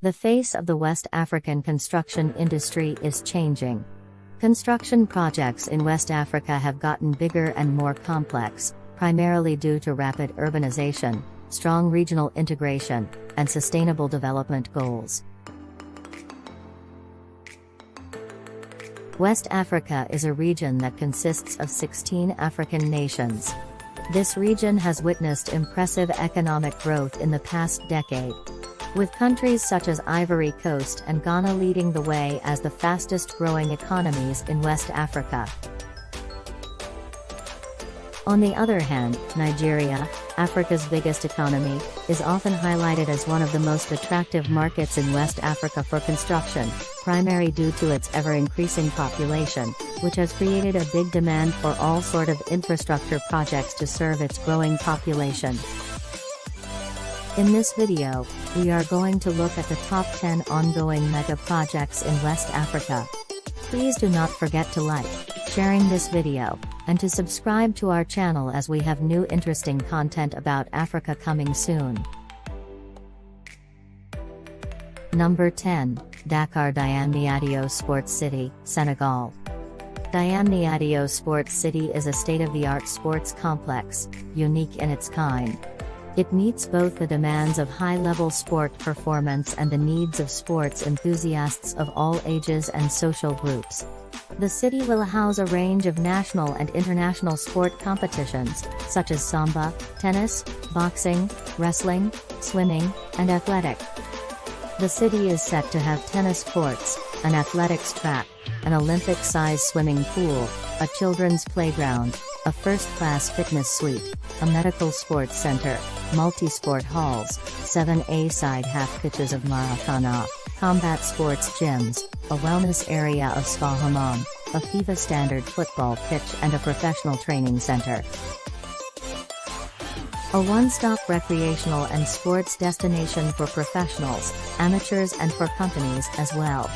The face of the West African construction industry is changing. Construction projects in West Africa have gotten bigger and more complex, primarily due to rapid urbanization, strong regional integration, and sustainable development goals. West Africa is a region that consists of 16 African nations. This region has witnessed impressive economic growth in the past decade, with countries such as Ivory Coast and Ghana leading the way as the fastest-growing economies in West Africa. On the other hand, Nigeria, Africa's biggest economy, is often highlighted as one of the most attractive markets in West Africa for construction, primarily due to its ever-increasing population, which has created a big demand for all sort of infrastructure projects to serve its growing population. In this video, we are going to look at the top 10 ongoing mega projects in West Africa. Please do not forget to like, sharing this video, and to subscribe to our channel as we have new interesting content about Africa coming soon. Number 10, Dakar Diamniadio Sports City, Senegal. Diamniadio Sports City is a state-of-the-art sports complex, unique in its kind. It meets both the demands of high-level sport performance and the needs of sports enthusiasts of all ages and social groups. The city will house a range of national and international sport competitions, such as samba, tennis, boxing, wrestling, swimming, and athletic. The city is set to have tennis courts, an athletics track, an Olympic-size swimming pool, a children's playground, a first-class fitness suite, a medical sports center, multi-sport halls, 7 A-side half pitches of Maracana, combat sports gyms, a wellness area of spa hammam, a FIFA standard football pitch and a professional training center. A one-stop recreational and sports destination for professionals, amateurs and for companies as well.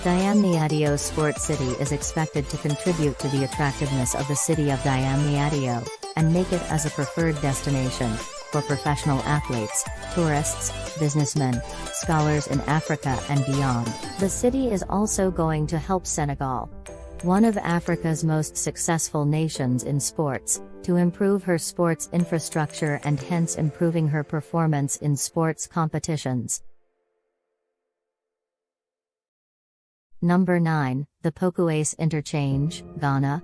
Diamniadio Sports City is expected to contribute to the attractiveness of the city of Diamniadio, and make it as a preferred destination for professional athletes, tourists, businessmen, scholars in Africa and beyond. The city is also going to help Senegal, one of Africa's most successful nations in sports, to improve her sports infrastructure and hence improving her performance in sports competitions. Number 9, the Pokuase Interchange, Ghana.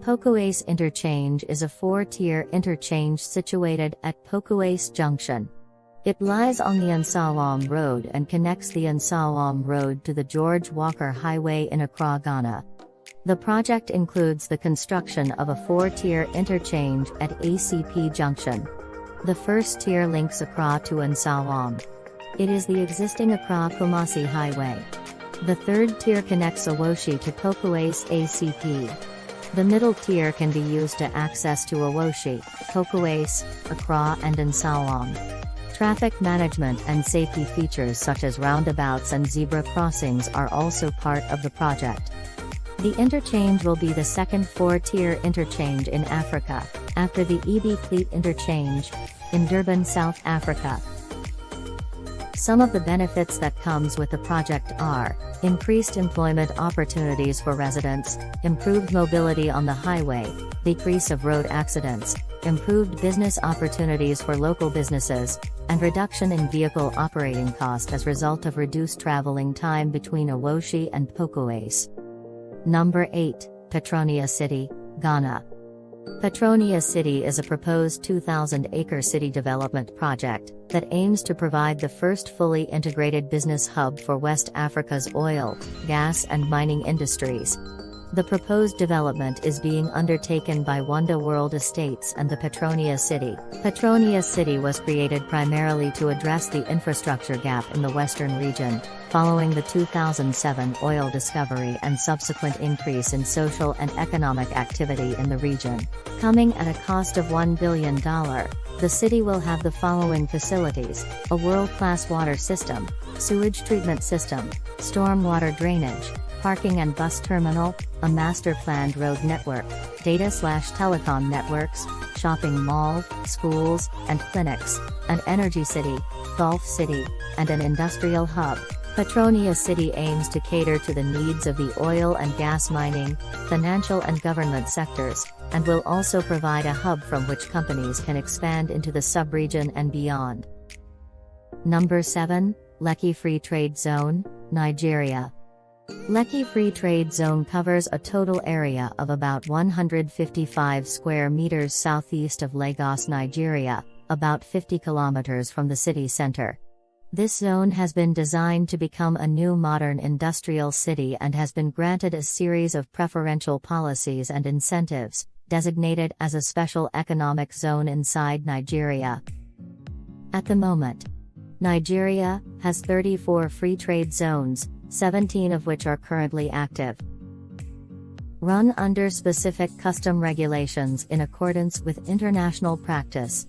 Pokuase Interchange is a 4-tier interchange situated at Pokuase Junction. It lies on the Nsawam Road and connects the Nsawam Road to the George Walker Highway in Accra, Ghana. The project includes the construction of a 4-tier interchange at ACP Junction. The first tier links Accra to Nsawam. It is the existing Accra-Kumasi Highway. The third tier connects Awoshi to Pokuase ACP. The middle tier can be used to access to Awoshi, Pokuase, Accra and Nsawam. Traffic management and safety features such as roundabouts and zebra crossings are also part of the project. The interchange will be the second 4-tier interchange in Africa, after the EB Fleet Interchange, in Durban, South Africa. Some of the benefits that comes with the project are increased employment opportunities for residents, improved mobility on the highway, decrease of road accidents, improved business opportunities for local businesses, and reduction in vehicle operating cost as result of reduced traveling time between Awoshi and Pokuase. Number 8, Petronia City, Ghana. Petronia City is a proposed 2,000-acre city development project that aims to provide the first fully integrated business hub for West Africa's oil, gas and mining industries. The proposed development is being undertaken by Rwanda World Estates and the Petronia City. Petronia City was created primarily to address the infrastructure gap in the western region, following the 2007 oil discovery and subsequent increase in social and economic activity in the region. Coming at a cost of $1 billion, the city will have the following facilities: a world-class water system, sewage treatment system, stormwater drainage, parking and bus terminal, a master-planned road network, data/telecom networks, shopping mall, schools, and clinics, and Energy City, Gulf City, and an industrial hub. Petronia City aims to cater to the needs of the oil and gas mining, financial and government sectors, and will also provide a hub from which companies can expand into the sub-region and beyond. Number 7, Lekki Free Trade Zone, Nigeria. Lekki Free Trade Zone covers a total area of about 155 square meters southeast of Lagos, Nigeria, about 50 kilometers from the city center. This zone has been designed to become a new modern industrial city and has been granted a series of preferential policies and incentives, designated as a special economic zone inside Nigeria. At the moment, Nigeria has 34 free trade zones, 17 of which are currently active, run under specific custom regulations in accordance with international practice.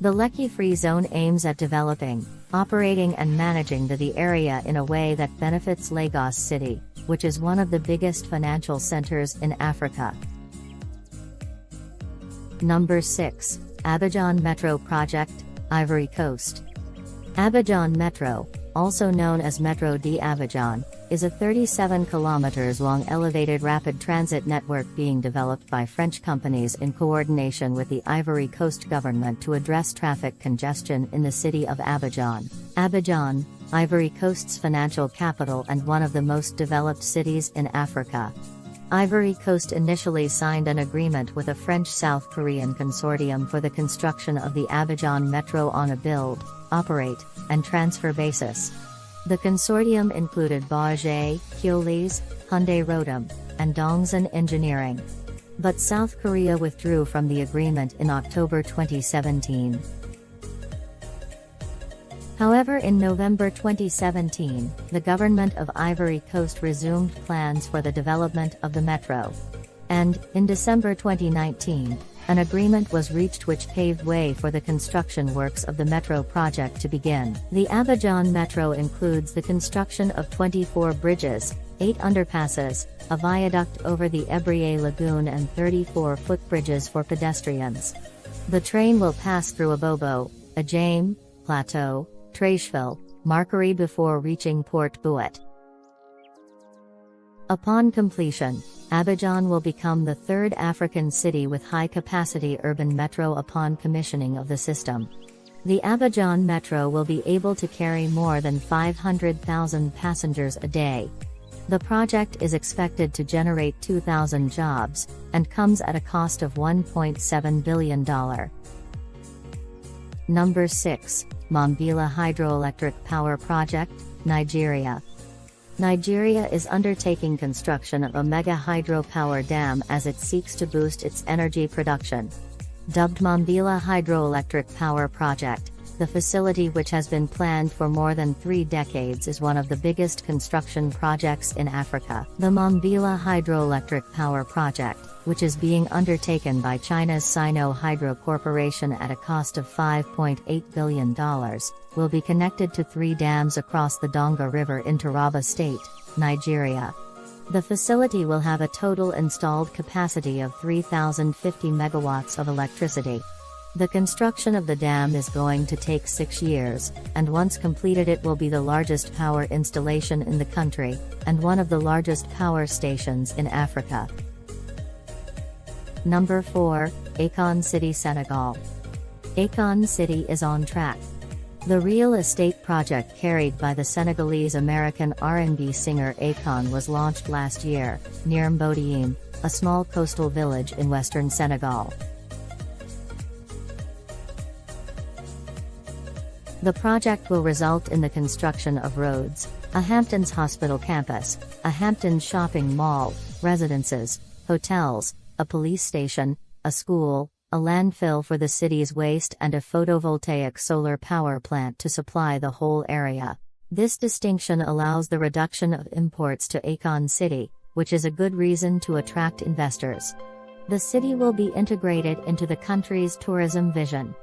The Lekki Free Zone aims at developing, operating and managing the area in a way that benefits Lagos City, which is one of the biggest financial centers in Africa. Number 6, Abidjan Metro Project, Ivory Coast. Abidjan Metro, also known as Metro d'Abidjan, is a 37 kilometers long elevated rapid transit network being developed by French companies in coordination with the Ivory Coast government to address traffic congestion in the city of Abidjan. Abidjan, Ivory Coast's financial capital and one of the most developed cities in Africa. Ivory Coast initially signed an agreement with a French-South Korean consortium for the construction of the Abidjan Metro on a build, operate, and transfer basis. The consortium included Baoje, Keolis, Hyundai Rotem, and Dongsan Engineering. But South Korea withdrew from the agreement in October 2017. However, in November 2017, the government of Ivory Coast resumed plans for the development of the metro. And, in December 2019, an agreement was reached which paved way for the construction works of the metro project to begin. The Abidjan Metro includes the construction of 24 bridges, 8 underpasses, a viaduct over the Ebrié Lagoon and 34 footbridges for pedestrians. The train will pass through Abobo, Ajame, Plateau, Trècheville, Marcory before reaching Port Bouet. Upon completion, Abidjan will become the third African city with high-capacity urban metro upon commissioning of the system. The Abidjan Metro will be able to carry more than 500,000 passengers a day. The project is expected to generate 2,000 jobs, and comes at a cost of $1.7 billion. Number 6, Mambila Hydroelectric Power Project, Nigeria. Nigeria is undertaking construction of a mega hydropower dam as it seeks to boost its energy production. Dubbed Mambila Hydroelectric Power Project, the facility, which has been planned for more than 3 decades, is one of the biggest construction projects in Africa. The Mambila Hydroelectric Power Project, which is being undertaken by China's Sino Hydro Corporation at a cost of $5.8 billion, will be connected to 3 dams across the Donga River in Taraba State, Nigeria. The facility will have a total installed capacity of 3,050 megawatts of electricity. The construction of the dam is going to take 6 years, and once completed it will be the largest power installation in the country, and one of the largest power stations in Africa. Number 4, Akon City, Senegal. Akon City is on track. The real estate project carried by the Senegalese-American R&B singer Akon was launched last year, near Mbodiyim, a small coastal village in western Senegal. The project will result in the construction of roads, a Hamptons hospital campus, a Hamptons shopping mall, residences, hotels, a police station, a school, a landfill for the city's waste, and a photovoltaic solar power plant to supply the whole area. This distinction allows the reduction of imports to Akon City, which is a good reason to attract investors. The city will be integrated into the country's tourism vision.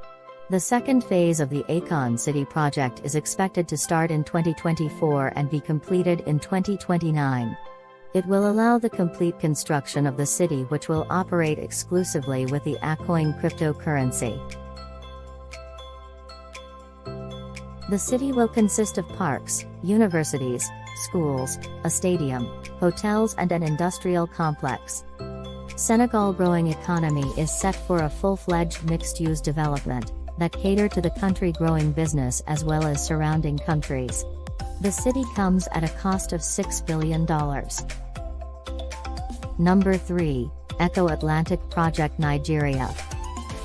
The second phase of the Akon City project is expected to start in 2024 and be completed in 2029. It will allow the complete construction of the city, which will operate exclusively with the Acoin cryptocurrency. The city will consist of parks, universities, schools, a stadium, hotels and an industrial complex. Senegal's growing economy is set for a full-fledged mixed-use development that cater to the country growing business as well as surrounding countries. The city comes at a cost of $6 billion. Number 3, Eco-Atlantic Project Nigeria.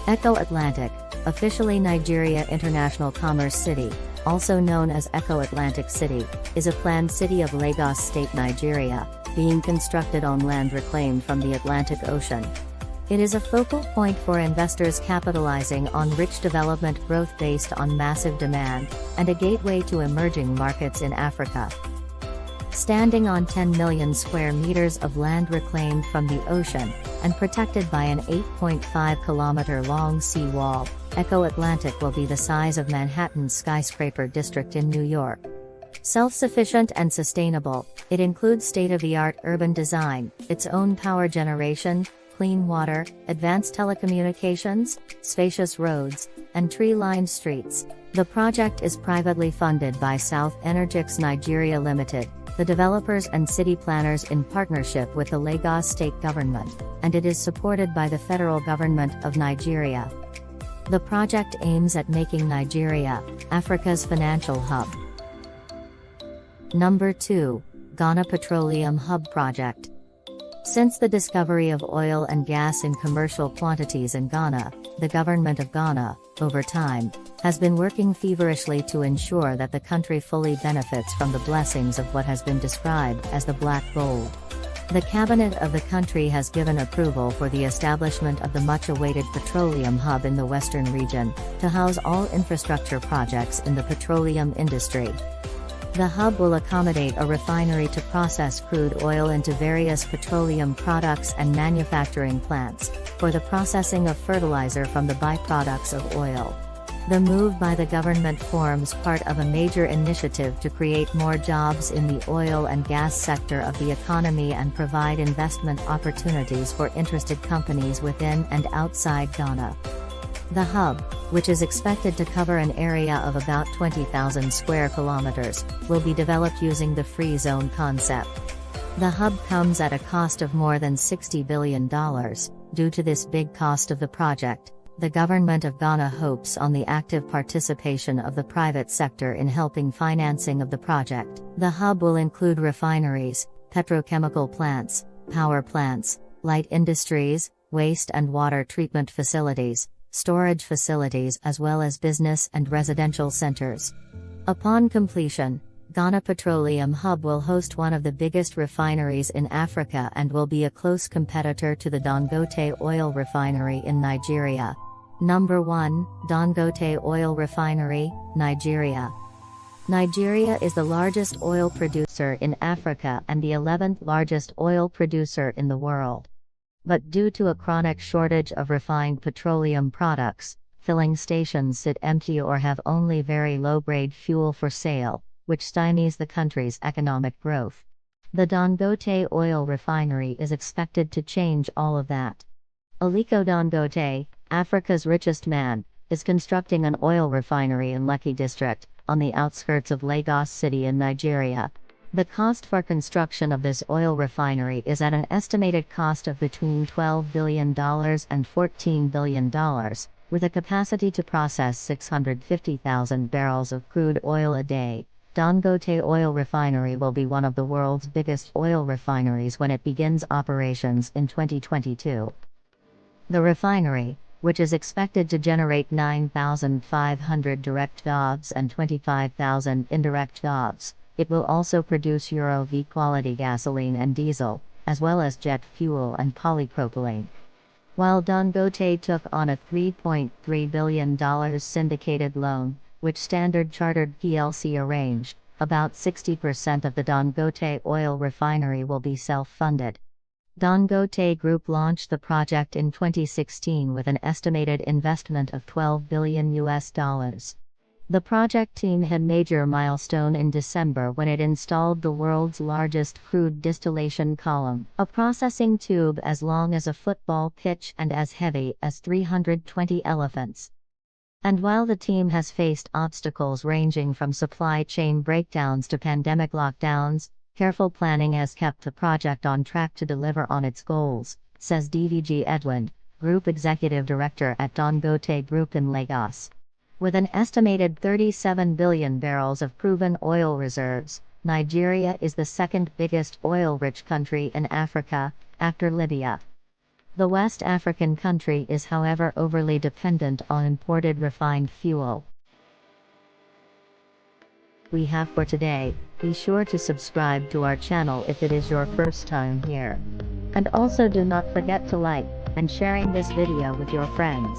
Eco-Atlantic, officially Nigeria International Commerce City, also known as Eco-Atlantic City, is a planned city of Lagos State, Nigeria, being constructed on land reclaimed from the Atlantic Ocean. It is a focal point for investors capitalizing on rich development growth based on massive demand, and a gateway to emerging markets in Africa. Standing on 10 million square meters of land reclaimed from the ocean, and protected by an 8.5-kilometer-long seawall, Eco-Atlantic will be the size of Manhattan's skyscraper district in New York. Self-sufficient and sustainable, it includes state-of-the-art urban design, its own power generation, clean water, advanced telecommunications, spacious roads, and tree-lined streets. The project is privately funded by South Energix Nigeria Limited, the developers and city planners in partnership with the Lagos state government, and it is supported by the federal government of Nigeria. The project aims at making Nigeria Africa's financial hub. Number 2, Ghana Petroleum Hub Project. Since the discovery of oil and gas in commercial quantities in Ghana, the government of Ghana, over time, has been working feverishly to ensure that the country fully benefits from the blessings of what has been described as the black gold. The cabinet of the country has given approval for the establishment of the much-awaited petroleum hub in the western region, to house all infrastructure projects in the petroleum industry. The hub will accommodate a refinery to process crude oil into various petroleum products and manufacturing plants, for the processing of fertilizer from the byproducts of oil. The move by the government forms part of a major initiative to create more jobs in the oil and gas sector of the economy and provide investment opportunities for interested companies within and outside Ghana. The hub, which is expected to cover an area of about 20,000 square kilometers, will be developed using the free zone concept. The hub comes at a cost of more than $60 billion. Due to this big cost of the project, the government of Ghana hopes on the active participation of the private sector in helping financing of the project. The hub will include refineries, petrochemical plants, power plants, light industries, waste and water treatment facilities, storage facilities as well as business and residential centers. Upon completion, Ghana Petroleum Hub will host one of the biggest refineries in Africa and will be a close competitor to the Dangote oil refinery in Nigeria. Number 1, Dangote Oil Refinery, Nigeria. Nigeria is the largest oil producer in Africa and the 11th largest oil producer in the world. But due to a chronic shortage of refined petroleum products, filling stations sit empty or have only very low-grade fuel for sale, which stymies the country's economic growth. The Dangote oil refinery is expected to change all of that. Aliko Dangote, Africa's richest man, is constructing an oil refinery in Lekki district, on the outskirts of Lagos City in Nigeria. The cost for construction of this oil refinery is at an estimated cost of between $12 billion and $14 billion, with a capacity to process 650,000 barrels of crude oil a day. Dangote Oil Refinery will be one of the world's biggest oil refineries when it begins operations in 2022. The refinery, which is expected to generate 9,500 direct jobs and 25,000 indirect jobs, it will also produce Euro V quality gasoline and diesel, as well as jet fuel and polypropylene. While Dangote took on a $3.3 billion syndicated loan, which Standard Chartered plc arranged, about 60% of the Dangote oil refinery will be self-funded. Dangote Group launched the project in 2016 with an estimated investment of $12 billion. The project team hit a major milestone in December when it installed the world's largest crude distillation column, a processing tube as long as a football pitch and as heavy as 320 elephants. And while the team has faced obstacles ranging from supply chain breakdowns to pandemic lockdowns, careful planning has kept the project on track to deliver on its goals, says DVG Edwin, Group Executive Director at Dangote Group in Lagos. With an estimated 37 billion barrels of proven oil reserves, Nigeria is the second biggest oil-rich country in Africa, after Libya. The West African country is however overly dependent on imported refined fuel. We have for today. Be sure to subscribe to our channel if it is your first time here. And also do not forget to like and sharing this video with your friends.